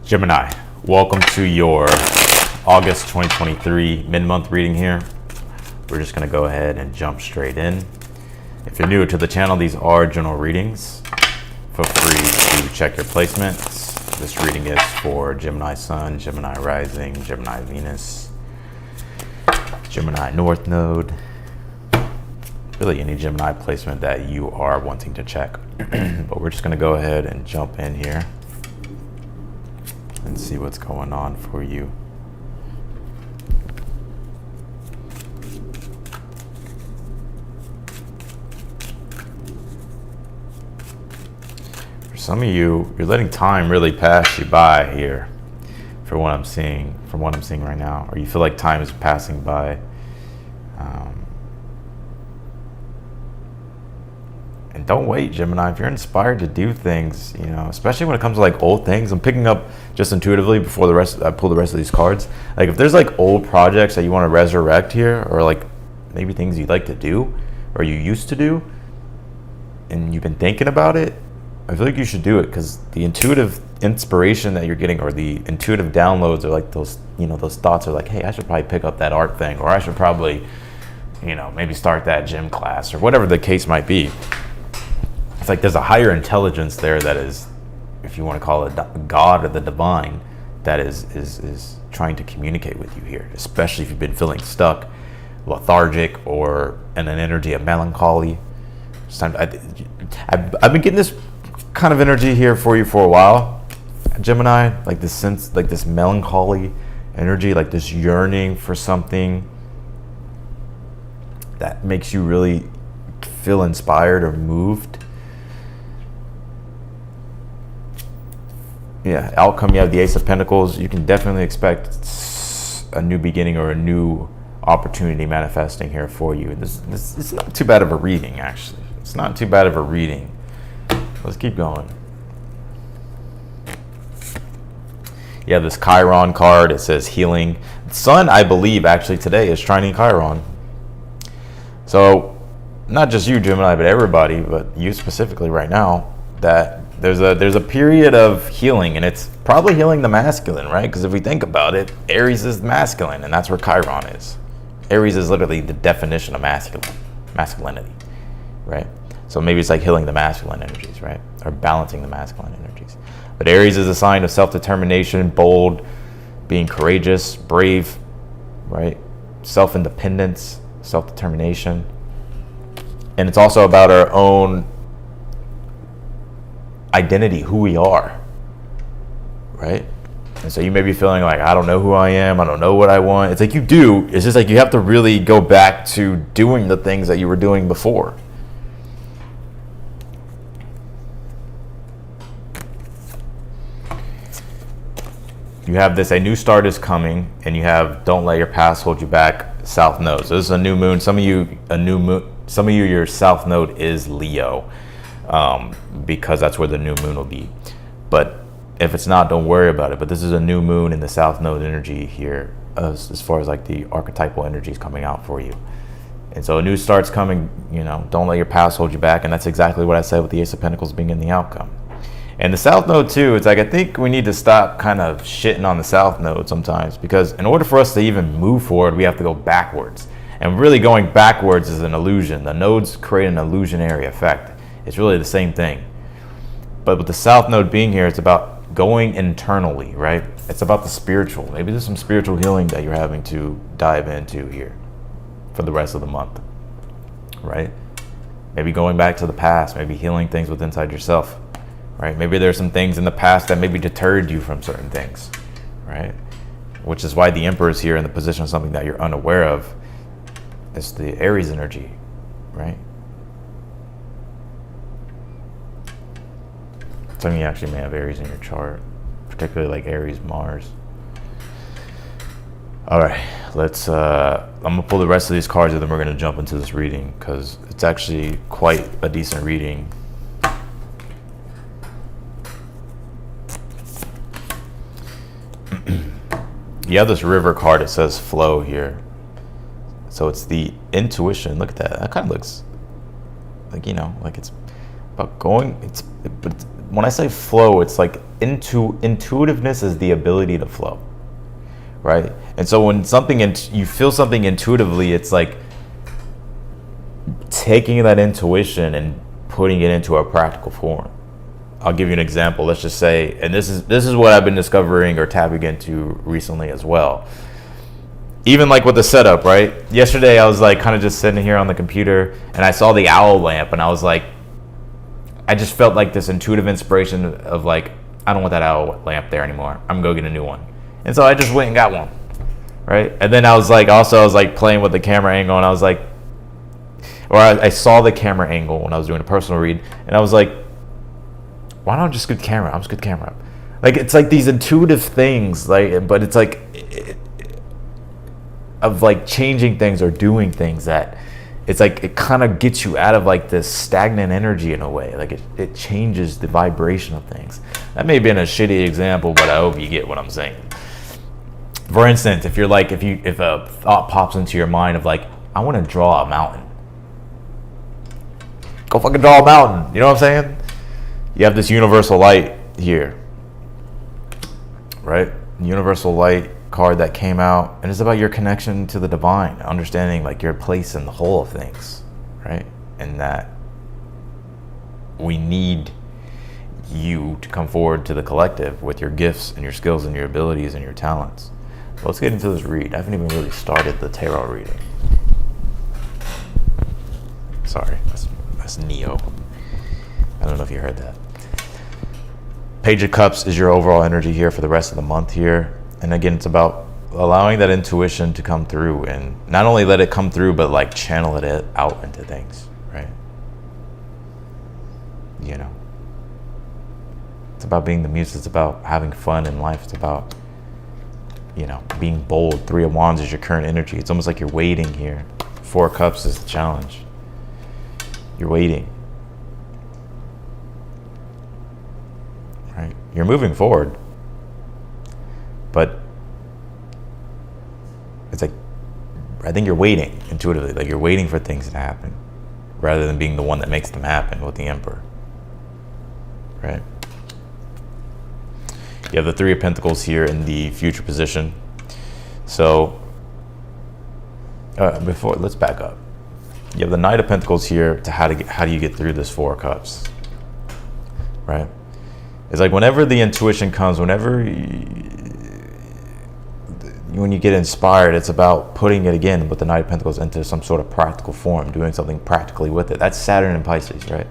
Gemini, welcome to your August 2023 mid-month reading here. We're just going to go ahead and jump straight in. If you're new to the channel, these are general readings. Feel free to check your placements. This reading is for Gemini Sun, Gemini Rising, Gemini Venus, Gemini North Node, really any Gemini placement that you are wanting to check. But we're just going to go ahead and jump in here and see what's going on for you. For some of you, you're letting time really pass you by here, from what I'm seeing right now, or you feel like time is passing by. And don't wait, Gemini. If you're inspired to do things, especially when it comes to like old things, I'm picking up just intuitively before I pull the rest of these cards. Like if there's like old projects that you want to resurrect here, or like maybe things you'd like to do or you used to do and you've been thinking about it, I feel like you should do it, because the intuitive inspiration that you're getting, or the intuitive downloads, are like those, those thoughts are like, hey, I should probably pick up that art thing, or I should probably, maybe start that gym class, or whatever the case might be. It's like there's a higher intelligence there that is, if you want to call it God or the divine, that is trying to communicate with you here, especially if you've been feeling stuck, lethargic, or in an energy of melancholy. I've been getting this kind of energy here for you for a while, Gemini, like this sense, like this melancholy energy, like this yearning for something that makes you really feel inspired or moved. Yeah, outcome, you have the Ace of Pentacles. You can definitely expect a new beginning or a new opportunity manifesting here for you. This it's not too bad of a reading, actually. It's not too bad of a reading. Let's keep going. You have this Chiron card. It says healing. Sun, I believe, actually today is trining Chiron. So not just you, Gemini, but everybody, but you specifically right now, that there's a period of healing, and it's probably healing the masculine, right? Because if we think about it, Aries is masculine, and that's where Chiron is. Aries is literally the definition of masculinity, right? So maybe it's like healing the masculine energies, right? Or balancing the masculine energies. But Aries is a sign of self-determination, bold, being courageous, brave, right? Self-independence, self-determination. And it's also about our own identity, who we are, right? And so you may be feeling like, I don't know who I am, I don't know what I want. It's like you do. It's just like you have to really go back to doing the things that you were doing before. You have this, a new start is coming, and you have don't let your past hold you back, South Node. So this is a new moon. Some of you, your South Node is Leo, because that's where the new moon will be. But if it's not, don't worry about it. But this is a new moon in the South Node energy here, as far as like the archetypal energies coming out for you. And so a new start's coming, don't let your past hold you back. And that's exactly what I said with the Ace of Pentacles being in the outcome. And the South Node too, it's like, I think we need to stop kind of shitting on the South Node sometimes, because in order for us to even move forward, we have to go backwards. And really going backwards is an illusion. The nodes create an illusionary effect. It's really the same thing. But with the South Node being here, it's about going internally, right? It's about the spiritual. Maybe there's some spiritual healing that you're having to dive into here for the rest of the month, right? Maybe going back to the past, maybe healing things within inside yourself, right? Maybe there's some things in the past that maybe deterred you from certain things, right? Which is why the Emperor is here in the position of something that you're unaware of. It's the Aries energy, right? Some of you actually may have Aries in your chart, particularly like Aries, Mars. All right, I'm gonna pull the rest of these cards and then we're gonna jump into this reading, because it's actually quite a decent reading. You have this River card, it says flow here. So it's the intuition. Look at that. That kind of looks like, like it's about going, but when I say flow, it's like intuitiveness is the ability to flow, right? And so when you feel something intuitively, it's like taking that intuition and putting it into a practical form. I'll give you an example. Let's just say, and this is what I've been discovering or tapping into recently as well. Even like with the setup, right? Yesterday I was like kind of just sitting here on the computer and I saw the owl lamp and I was like, I just felt like this intuitive inspiration of like, I don't want that owl lamp there anymore. I'm gonna go get a new one. And so I just went and got one, right? And then I was like playing with the camera angle and I was like, I saw the camera angle when I was doing a personal read and I was like, why don't I just get camera? I'm just good camera. Like, it's like these intuitive things, like, but it's like of like changing things or doing things that it's like it kind of gets you out of like this stagnant energy in a way. Like it changes the vibration of things. That may have been a shitty example, but I hope you get what I'm saying. For instance, if a thought pops into your mind of like, I want to draw a mountain. Go fucking draw a mountain. You know what I'm saying? You have this universal light here, right? Universal light card that came out, and it's about your connection to the divine, understanding like your place in the whole of things, right? And that we need you to come forward to the collective with your gifts and your skills and your abilities and your talents. So let's get into this read. I haven't even really started the tarot reading. Sorry, that's Neo. I don't know if you heard that. Page of Cups is your overall energy here for the rest of the month here. And again, it's about allowing that intuition to come through and not only let it come through, but like channel it out into things, right? You know, it's about being the muse. It's about having fun in life. It's about, you know, being bold. 3 of Wands is your current energy. It's almost like you're waiting here. 4 of Cups is the challenge. You're waiting. Right? You're moving forward, but it's like, I think you're waiting intuitively, like you're waiting for things to happen rather than being the one that makes them happen with the Emperor, right? You have the 3 of Pentacles here in the future position. So let's back up. You have the Knight of Pentacles here to how do you get through this 4 of Cups, right? It's like whenever the intuition comes, when you get inspired, it's about putting it again with the Knight of Pentacles into some sort of practical form, doing something practically with it. That's Saturn and Pisces, right?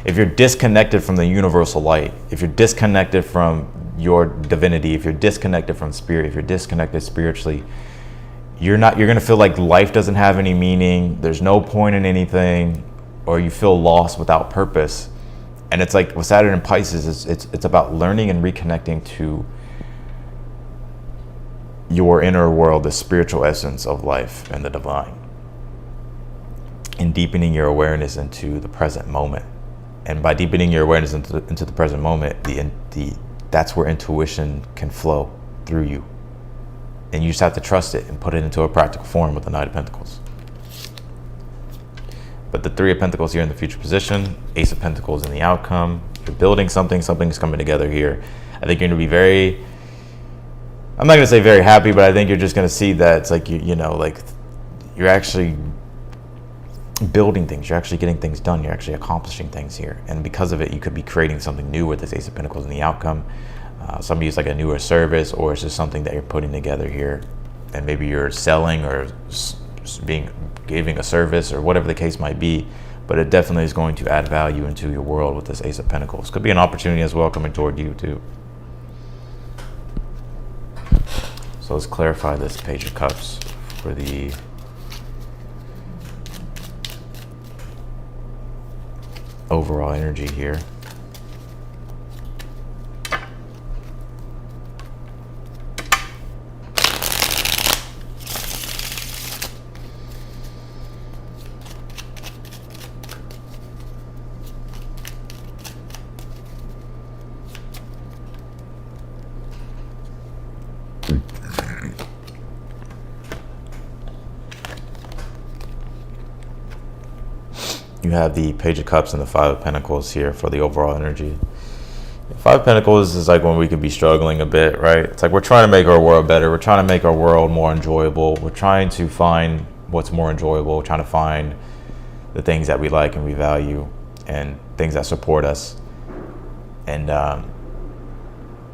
If you're disconnected from the universal light, if you're disconnected from your divinity, if you're disconnected from spirit, if you're disconnected spiritually, you're going to feel like life doesn't have any meaning, there's no point in anything, or you feel lost without purpose. And it's like with Saturn and Pisces, it's about learning and reconnecting to your inner world, the spiritual essence of life and the divine, and deepening your awareness into the present moment. And by deepening your awareness into the present moment, that's where intuition can flow through you. And you just have to trust it and put it into a practical form with the Knight of Pentacles. But the 3 of Pentacles here in the future position, Ace of Pentacles in the outcome. You're building something's coming together here. I think you're going to be I'm not going to say very happy, but I think you're just going to see that it's like, like you're actually building things. You're actually getting things done. You're actually accomplishing things here. And because of it, you could be creating something new with this Ace of Pentacles in the outcome. Some of you, it's like a newer service, or it's just something that you're putting together here. And maybe you're selling or giving a service or whatever the case might be. But it definitely is going to add value into your world with this Ace of Pentacles. Could be an opportunity as well coming toward you too. So let's clarify this Page of Cups for the overall energy here. You have the Page of Cups and the Five of Pentacles here for the overall energy. Five of Pentacles is like when we could be struggling a bit, right? It's like we're trying to make our world better. We're trying to make our world more enjoyable. We're trying to find what's more enjoyable. We're trying to find the things that we like and we value and things that support us. And,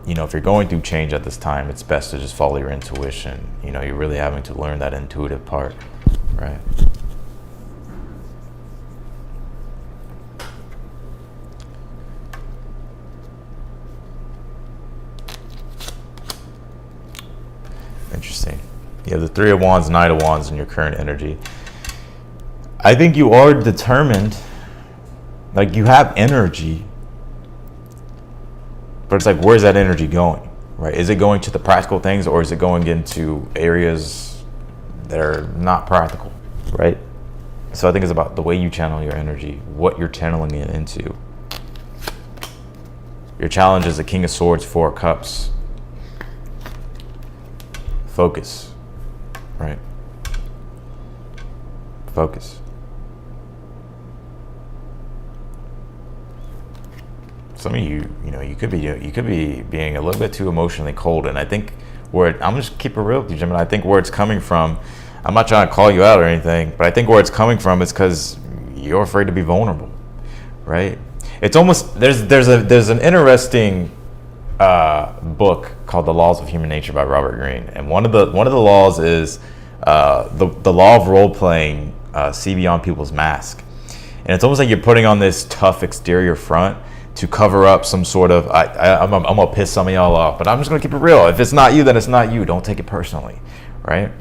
you know, if you're going through change at this time, it's best to just follow your intuition. You know, you're really having to learn that intuitive part, right? Interesting. You have the Three of Wands, Knight of Wands in your current energy. I think you are determined. Like, you have energy. But it's like, where's that energy going, right? Is it going to the practical things, or is it going into areas that are not practical, right? So I think it's about the way you channel your energy, what you're channeling it into. Your challenge is the King of Swords, Four of Cups. Focus, right? Focus. Some of you, you know, you could be being a little bit too emotionally cold, and I think I'm just keep it real with you, Gemini. I think where it's coming from, I'm not trying to call you out or anything, but I think where it's coming from is because you're afraid to be vulnerable, right? It's almost there's an interesting book called The Laws of Human Nature by Robert Greene, and one of the laws is the law of role playing. See beyond people's mask, and it's almost like you're putting on this tough exterior front to cover up some sort of I'm gonna piss some of y'all off, but I'm just gonna keep it real. If it's not you, then it's not you. Don't take it personally, right?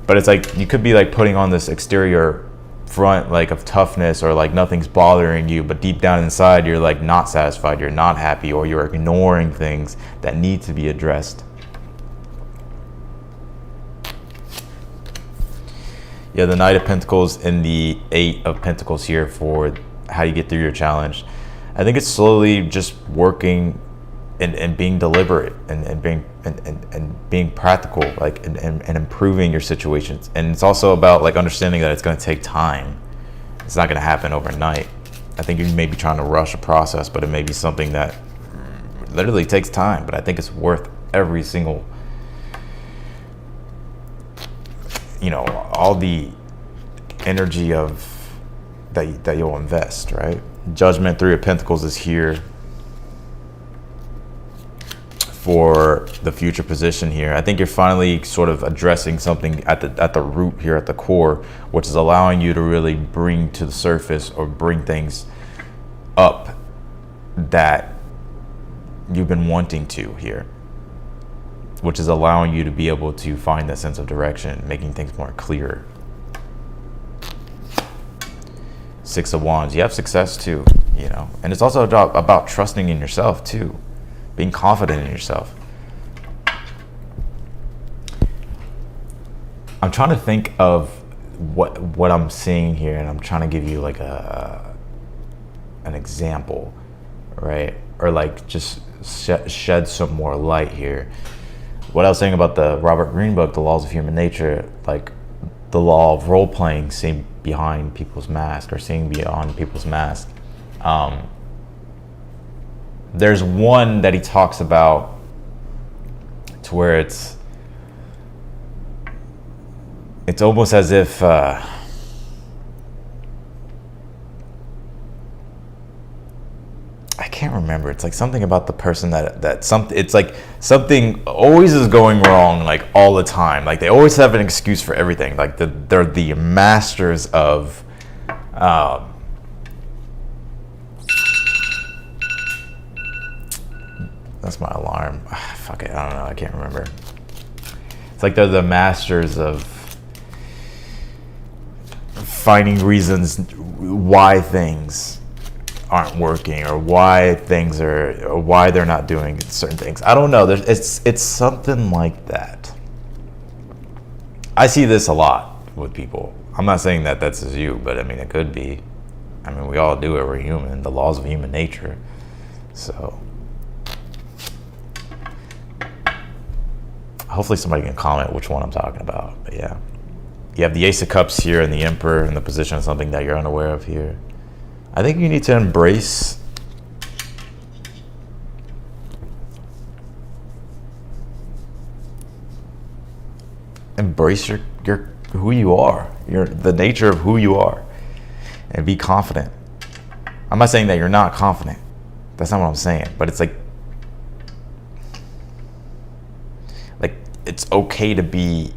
But it's like you could be like putting on this exterior front like of toughness, or like nothing's bothering you, but deep down inside you're like not satisfied, you're not happy, or you're ignoring things that need to be addressed. Yeah, the Knight of Pentacles and the Eight of Pentacles here for how you get through your challenge. I think it's slowly just working and being deliberate and being practical, like and improving your situations. And it's also about like understanding that it's going to take time. It's not going to happen overnight. I think you may be trying to rush a process, but it may be something that literally takes time. But I think it's worth every single, you know, all the energy of that you'll invest, right? Judgment, Three of Pentacles is here for the future position here. I think you're finally sort of addressing something at the root here, at the core, which is allowing you to really bring to the surface or bring things up that you've been wanting to here, which is allowing you to be able to find that sense of direction, making things more clear. Six of Wands, you have success too, you know, and it's also about trusting in yourself too, being confident in yourself. I'm trying to think of what I'm seeing here, and I'm trying to give you like an example, right? Or like just shed some more light here. What I was saying about the Robert Greene book, The Laws of Human Nature, like the law of role playing, seeing behind people's mask, or seeing beyond people's mask. There's one that he talks about to where it's almost as if I can't remember. It's like something about the person that something. It's like something always is going wrong, like all the time. Like they always have an excuse for everything. Like they're the masters of. That's my alarm. Fuck it. I don't know. I can't remember. It's like they're the masters of finding reasons why things aren't working, or why they're not doing certain things. I don't know. It's something like that. I see this a lot with people. I'm not saying that that's as you, but I mean it could be. I mean we all do it. We're human. The laws of human nature. So hopefully somebody can comment which one I'm talking about. But yeah, you have the Ace of Cups here and the Emperor in the position of something that you're unaware of here. I think you need to embrace your who you are, the nature of who you are, and be confident. I'm not saying that you're not confident. That's not what I'm saying. But it's like it's okay to be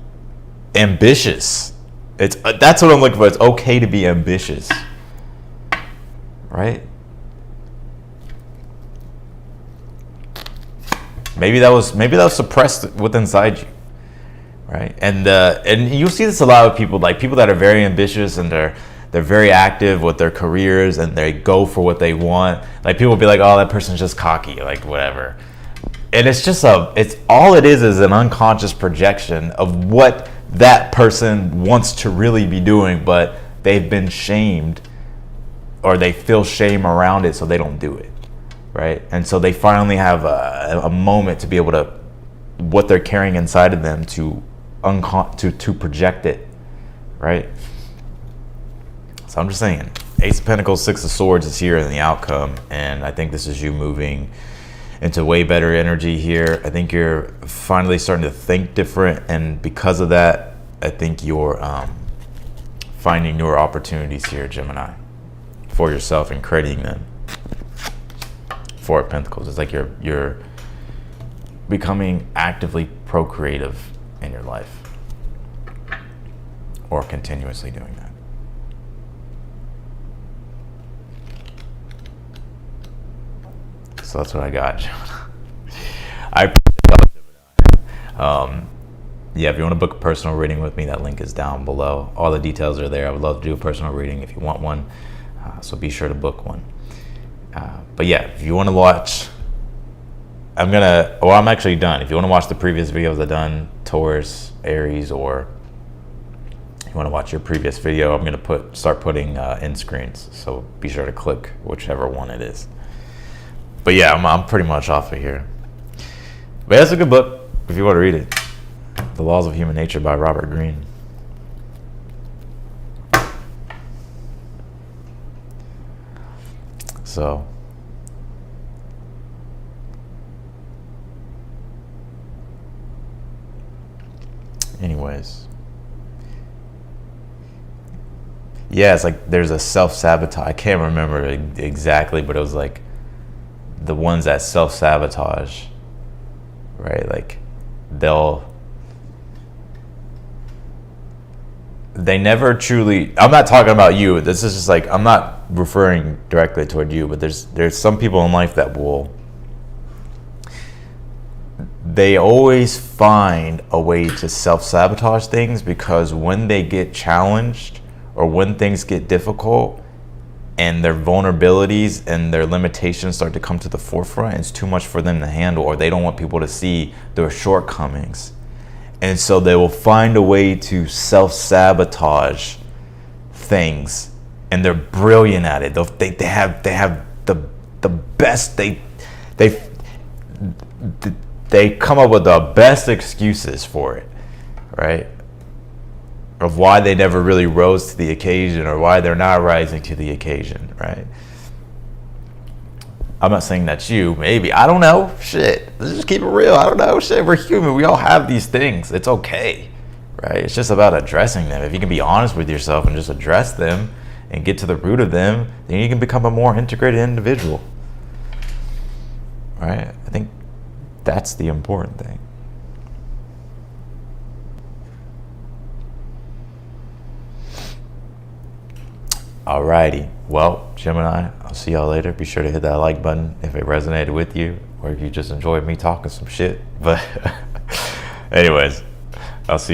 ambitious. That's what I'm looking for. It's okay to be ambitious, right? Maybe that was suppressed within inside you, right? And you'll see this a lot with people, like people that are very ambitious and they're very active with their careers and they go for what they want. Like people will be like, oh, that person's just cocky, like whatever. And it's just it's all it is an unconscious projection of what that person wants to really be doing, but they've been shamed or they feel shame around it, so they don't do it, right? And so they finally have a moment to be able to, what they're carrying inside of them to project it, right? So I'm just saying, Ace of Pentacles, Six of Swords is here in the outcome, and I think this is you moving into way better energy here. I think you're finally starting to think different, and because of that, I think you're finding newer opportunities here, Gemini, for yourself and creating them. Four of Pentacles. It's like you're becoming actively procreative in your life, or continuously doing that. So that's what I got, Gemini. I appreciate Gemini. Yeah, if you want to book a personal reading with me, that link is down below. All the details are there. I would love to do a personal reading if you want one. So be sure to book one. But yeah, if you want to watch, I'm actually done. If you want to watch the previous videos I've done, Taurus, Aries, or you want to watch your previous video, I'm going to start putting end screens. So be sure to click whichever one it is. But yeah, I'm pretty much off of here. But that's a good book if you want to read it. The Laws of Human Nature by Robert Greene. So anyways, yeah, it's like there's a self-sabotage. I can't remember exactly, but it was like the ones that self-sabotage, right? Like they never truly, I'm not talking about you, this is just like, I'm not referring directly toward you, but there's some people in life that they always find a way to self-sabotage things, because when they get challenged or when things get difficult and their vulnerabilities and their limitations start to come to the forefront, it's too much for them to handle, or they don't want people to see their shortcomings. And so they will find a way to self-sabotage things, and they're brilliant at it. They have the best. They come up with the best excuses for it, right? Of why they never really rose to the occasion, or why they're not rising to the occasion, right? I'm not saying that's you. Maybe. I don't know. Shit. Let's just keep it real. I don't know. Shit. We're human. We all have these things. It's okay. Right? It's just about addressing them. If you can be honest with yourself and just address them and get to the root of them, then you can become a more integrated individual. Right? I think that's the important thing. Alrighty. Well, Gemini, I'll see y'all later. Be sure to hit that like button if it resonated with you, or if you just enjoyed me talking some shit. But anyways, I'll see y'all.